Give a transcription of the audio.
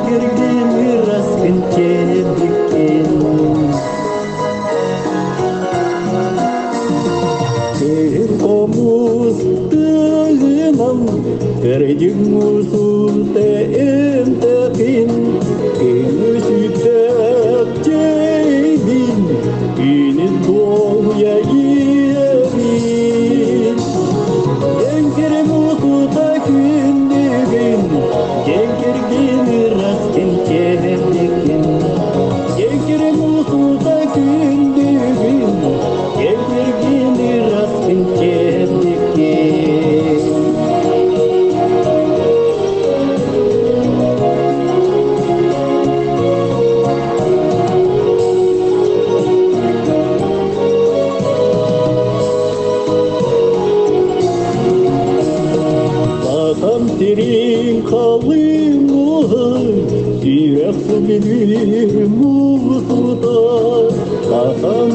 Gengirgini raskin cebrikin Komuz tığınam Kerjing musul teem tepin Kini sütek cebin Kini tuang ya yemin Gengir musul takin dibin Gengir gini raskin cebrikin Gengir musul takin dibin Gengir gini raskin cebrikin Batam tiring kalın muhın Direk bilir muhtuda Batam